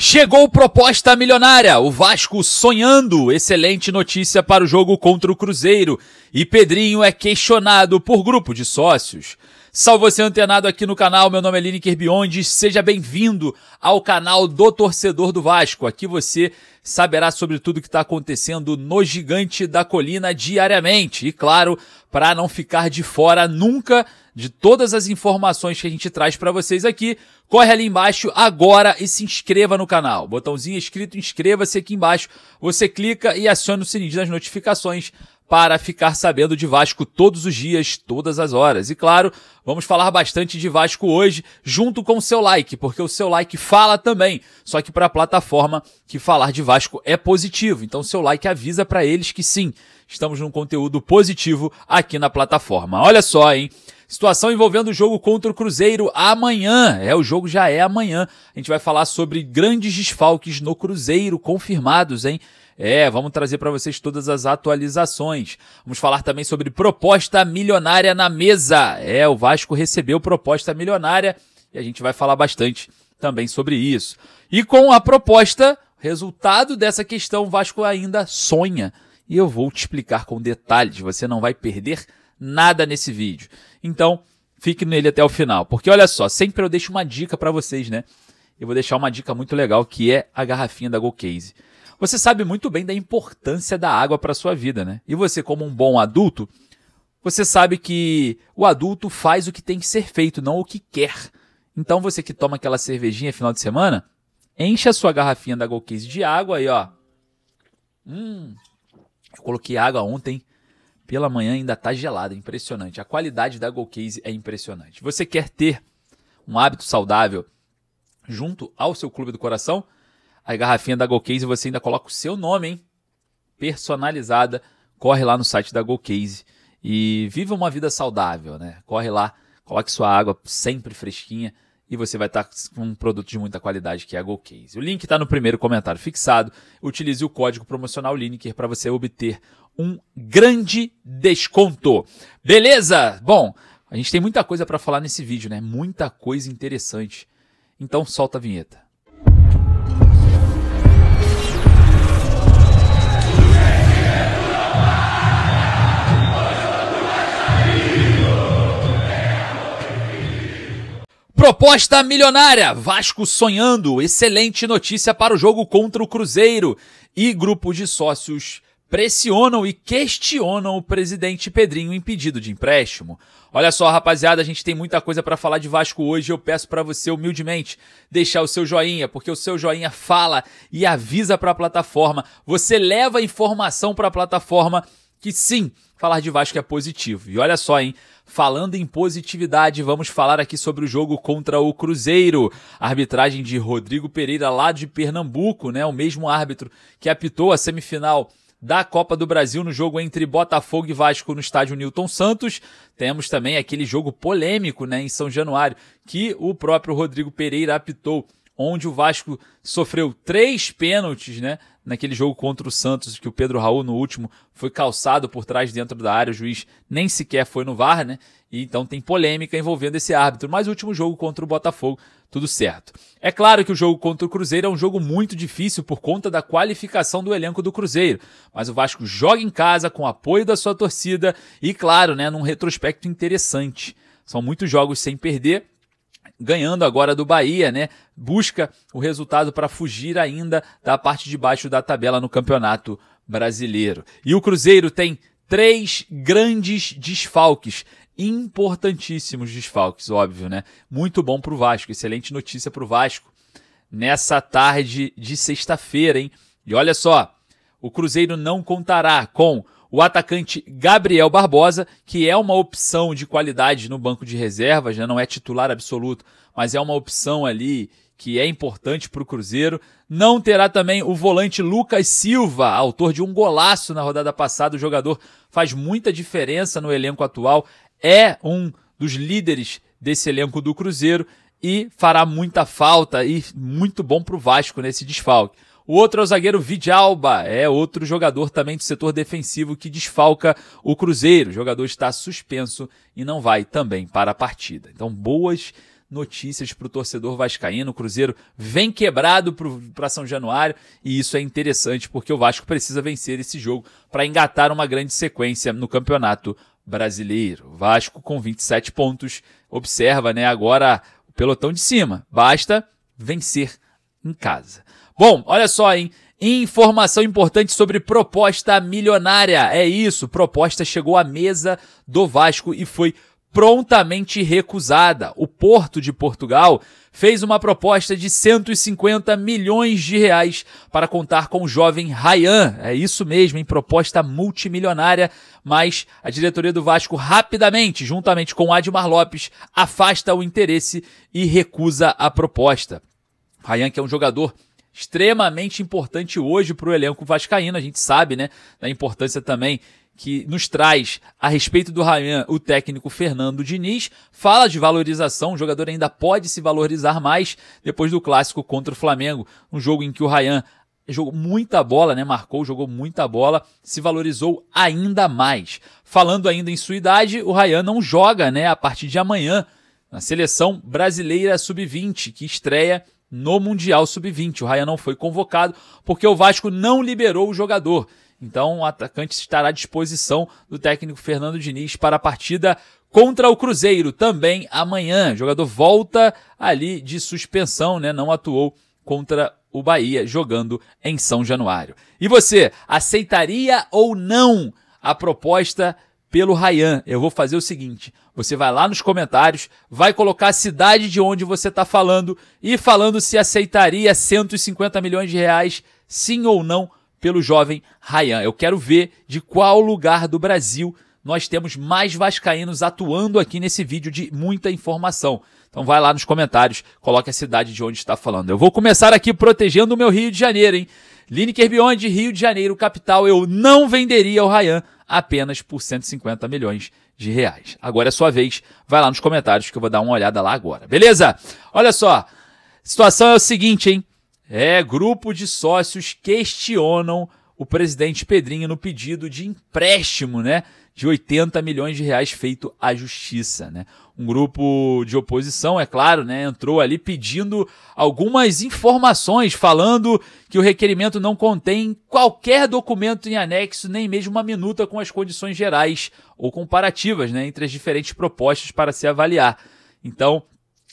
Chegou proposta milionária, o Vasco sonhando, excelente notícia para o jogo contra o Cruzeiro, e Pedrinho é questionado por grupo de sócios. Salve você antenado aqui no canal, meu nome é Lineker Biondes, seja bem-vindo ao canal do Torcedor do Vasco. Aqui você saberá sobre tudo que está acontecendo no Gigante da Colina diariamente. E claro, para não ficar de fora nunca de todas as informações que a gente traz para vocês aqui, corre ali embaixo agora e se inscreva no canal. Botãozinho escrito inscreva-se aqui embaixo, você clica e aciona o sininho das notificações para ficar sabendo de Vasco todos os dias, todas as horas. E claro, vamos falar bastante de Vasco hoje, junto com o seu like, porque o seu like fala também, só que para a plataforma que falar de Vasco é positivo. Então o seu like avisa para eles que sim, estamos num conteúdo positivo aqui na plataforma. Olha só, hein? Situação envolvendo o jogo contra o Cruzeiro amanhã. O jogo já é amanhã. A gente vai falar sobre grandes desfalques no Cruzeiro confirmados, hein? Vamos trazer para vocês todas as atualizações. Vamos falar também sobre proposta milionária na mesa. O Vasco recebeu proposta milionária e a gente vai falar bastante também sobre isso. E com a proposta, resultado dessa questão, o Vasco ainda sonha. E eu vou te explicar com detalhes, você não vai perder nada nesse vídeo. Então, fique nele até o final. Porque olha só, sempre eu deixo uma dica para vocês, né? Eu vou deixar uma dica muito legal, que é a garrafinha da GoCase. Você sabe muito bem da importância da água para a sua vida, né? E você, como um bom adulto, você sabe que o adulto faz o que tem que ser feito, não o que quer. Então, você que toma aquela cervejinha final de semana, enche a sua garrafinha da GoCase de água aí, ó. Eu coloquei água ontem, pela manhã ainda tá gelada, impressionante. A qualidade da GoCase é impressionante. Você quer ter um hábito saudável junto ao seu clube do coração? A garrafinha da GoCase você ainda coloca o seu nome, hein? Personalizada. Corre lá no site da GoCase e viva uma vida saudável, né? Corre lá, coloque sua água sempre fresquinha e você vai estar com um produto de muita qualidade que é a GoCase. O link está no primeiro comentário fixado. Utilize o código promocional Lineker para você obter um grande desconto. Beleza? Bom, a gente tem muita coisa para falar nesse vídeo, né? Muita coisa interessante. Então solta a vinheta. Proposta milionária, Vasco sonhando, excelente notícia para o jogo contra o Cruzeiro. E grupo de sócios pressionam e questionam o presidente Pedrinho em pedido de empréstimo. Olha só, rapaziada, a gente tem muita coisa para falar de Vasco hoje. Eu peço para você humildemente deixar o seu joinha, porque o seu joinha fala e avisa para a plataforma. Você leva a informação para a plataforma que sim, falar de Vasco é positivo. E olha só, hein? Falando em positividade, vamos falar aqui sobre o jogo contra o Cruzeiro. A arbitragem de Rodrigo Pereira, lá de Pernambuco, né? O mesmo árbitro que apitou a semifinal da Copa do Brasil no jogo entre Botafogo e Vasco no estádio Newton Santos. Temos também aquele jogo polêmico, né, em São Januário, que o próprio Rodrigo Pereira apitou, onde o Vasco sofreu 3 pênaltis, né, naquele jogo contra o Santos, que o Pedro Raul, no último, foi calçado por trás dentro da área, o juiz nem sequer foi no VAR, né, e então tem polêmica envolvendo esse árbitro. Mas o último jogo contra o Botafogo, tudo certo. É claro que o jogo contra o Cruzeiro é um jogo muito difícil por conta da qualificação do elenco do Cruzeiro, mas o Vasco joga em casa com o apoio da sua torcida e, claro, né, num retrospecto interessante. São muitos jogos sem perder, ganhando agora do Bahia, né? Busca o resultado para fugir ainda da parte de baixo da tabela no Campeonato Brasileiro. E o Cruzeiro tem 3 grandes desfalques, importantíssimos desfalques, óbvio, né? Muito bom para o Vasco, excelente notícia para o Vasco nessa tarde de sexta-feira, hein? E olha só, o Cruzeiro não contará com o atacante Gabriel Barbosa, que é uma opção de qualidade no banco de reservas, né? Não é titular absoluto, mas é uma opção ali que é importante para o Cruzeiro. Não terá também o volante Lucas Silva, autor de um golaço na rodada passada. O jogador faz muita diferença no elenco atual, é um dos líderes desse elenco do Cruzeiro e fará muita falta e muito bom para o Vasco nesse desfalque. O outro é o zagueiro Vidalba, é outro jogador também do setor defensivo que desfalca o Cruzeiro. O jogador está suspenso e não vai também para a partida. Então, boas notícias para o torcedor vascaíno. O Cruzeiro vem quebrado para São Januário e isso é interessante porque o Vasco precisa vencer esse jogo para engatar uma grande sequência no Campeonato Brasileiro. O Vasco com 27 pontos, observa, né, agora o pelotão de cima. Basta vencer em casa. Bom, olha só, hein? Informação importante sobre proposta milionária. É isso, proposta chegou à mesa do Vasco e foi prontamente recusada. O Porto de Portugal fez uma proposta de 150 milhões de reais para contar com o jovem Ryan. É isso mesmo, em proposta multimilionária, mas a diretoria do Vasco rapidamente, juntamente com Admar Lopes, afasta o interesse e recusa a proposta. Ryan, que é um jogador extremamente importante hoje para o elenco vascaíno, a gente sabe, né, da importância também que nos traz a respeito do Ryan, o técnico Fernando Diniz, fala de valorização, o jogador ainda pode se valorizar mais depois do clássico contra o Flamengo, um jogo em que o Ryan jogou muita bola, né, jogou muita bola, se valorizou ainda mais. Falando ainda em sua idade, o Ryan não joga, né, a partir de amanhã, na seleção brasileira sub-20, que estreia no Mundial Sub-20. O Ryan não foi convocado porque o Vasco não liberou o jogador. Então o atacante estará à disposição do técnico Fernando Diniz para a partida contra o Cruzeiro, também amanhã. O jogador volta ali de suspensão, né? Não atuou contra o Bahia, jogando em São Januário. E você, aceitaria ou não a proposta pelo Ryan? Eu vou fazer o seguinte, você vai lá nos comentários, vai colocar a cidade de onde você está falando e falando se aceitaria 150 milhões de reais, sim ou não, pelo jovem Ryan. Eu quero ver de qual lugar do Brasil nós temos mais vascaínos atuando aqui nesse vídeo de muita informação. Então vai lá nos comentários, coloque a cidade de onde está falando. Eu vou começar aqui protegendo o meu Rio de Janeiro, hein? Lineker Beyond, Rio de Janeiro, capital. Eu não venderia o Ryan apenas por 150 milhões de reais. Agora é sua vez, vai lá nos comentários que eu vou dar uma olhada lá agora, beleza? Olha só, a situação é o seguinte, hein? Grupo de sócios questionam o presidente Pedrinho no pedido de empréstimo, né, de 80 milhões de reais feito à justiça, né? Um grupo de oposição, é claro, né, entrou ali pedindo algumas informações, falando que o requerimento não contém qualquer documento em anexo, nem mesmo uma minuta com as condições gerais ou comparativas, né, entre as diferentes propostas para se avaliar. Então,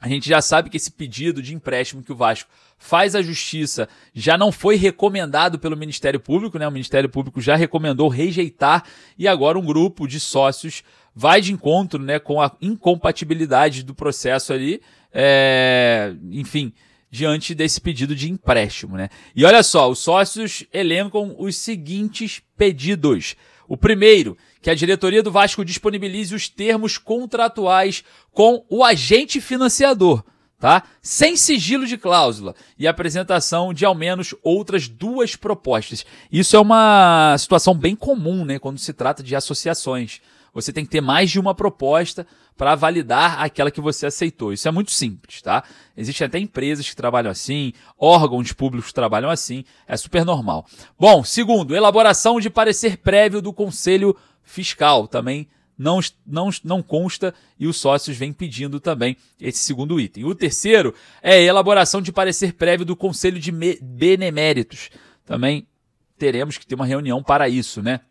a gente já sabe que esse pedido de empréstimo que o Vasco faz à Justiça já não foi recomendado pelo Ministério Público, né? O Ministério Público já recomendou rejeitar e agora um grupo de sócios vai de encontro, né, com a incompatibilidade do processo ali, enfim, diante desse pedido de empréstimo, né? E olha só, os sócios elencam os seguintes pedidos. O primeiro, que a diretoria do Vasco disponibilize os termos contratuais com o agente financiador, tá? Sem sigilo de cláusula e apresentação de ao menos outras 2 propostas. Isso é uma situação bem comum, né, quando se trata de associações. Você tem que ter mais de uma proposta para validar aquela que você aceitou. Isso é muito simples, tá? Existem até empresas que trabalham assim, órgãos públicos que trabalham assim, é super normal. Bom, segundo, elaboração de parecer prévio do Conselho Fiscal, também não consta e os sócios vêm pedindo também esse segundo item. O terceiro é a elaboração de parecer prévio do Conselho de Beneméritos. Também teremos que ter uma reunião para isso, né?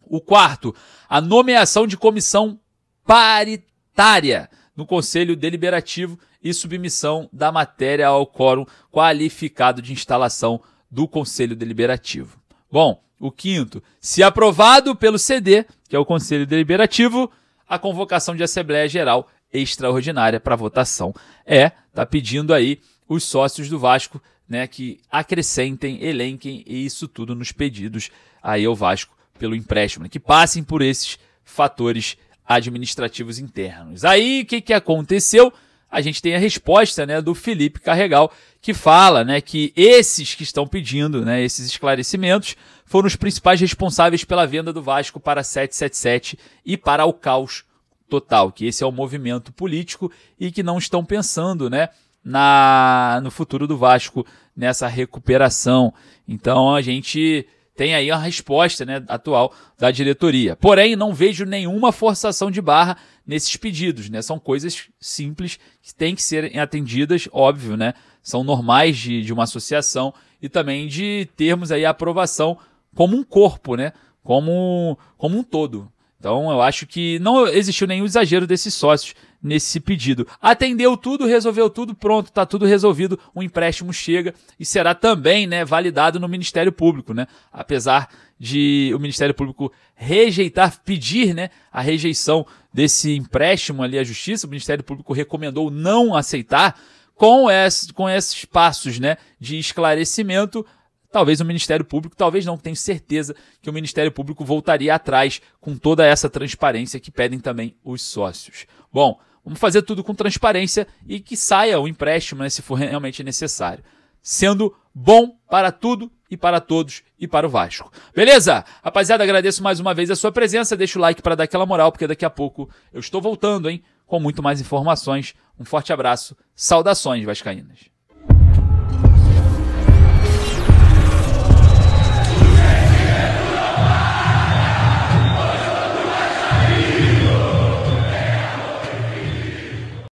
O quarto, a nomeação de comissão paritária no Conselho Deliberativo e submissão da matéria ao quórum qualificado de instalação do Conselho Deliberativo. Bom, o quinto, se aprovado pelo CD, que é o Conselho Deliberativo, a convocação de Assembleia Geral Extraordinária para votação. Tá pedindo aí os sócios do Vasco, né, que acrescentem, elenquem isso tudo nos pedidos aí ao Vasco pelo empréstimo, né, que passem por esses fatores administrativos internos. Aí, o que aconteceu? A gente tem a resposta, né, do Felipe Carregal, que fala, né, que esses que estão pedindo, né, esses esclarecimentos foram os principais responsáveis pela venda do Vasco para 777 e para o caos total, que esse é o movimento político e que não estão pensando, né, no futuro do Vasco, nessa recuperação. Então a gente tem aí a resposta, né, atual da diretoria. Porém, não vejo nenhuma forçação de barra, nesses pedidos, né? São coisas simples que têm que ser atendidas, óbvio, né? São normais de uma associação e também de termos aí a aprovação como um corpo, né? Como um todo. Então, eu acho que não existiu nenhum exagero desses sócios nesse pedido. Atendeu tudo, resolveu tudo, pronto, está tudo resolvido, o empréstimo chega e será também, né, validado no Ministério Público, né? Apesar de o Ministério Público pedir, né, a rejeição desse empréstimo ali à Justiça, o Ministério Público recomendou não aceitar. Com esses passos, né, de esclarecimento, talvez o Ministério Público, talvez não, tenho certeza que o Ministério Público voltaria atrás com toda essa transparência que pedem também os sócios. Bom, vamos fazer tudo com transparência e que saia o empréstimo, né, se for realmente necessário. Sendo bom para tudo e para todos e para o Vasco. Beleza? Rapaziada, agradeço mais uma vez a sua presença. Deixa o like para dar aquela moral, porque daqui a pouco eu estou voltando, hein, com muito mais informações. Um forte abraço. Saudações vascaínas.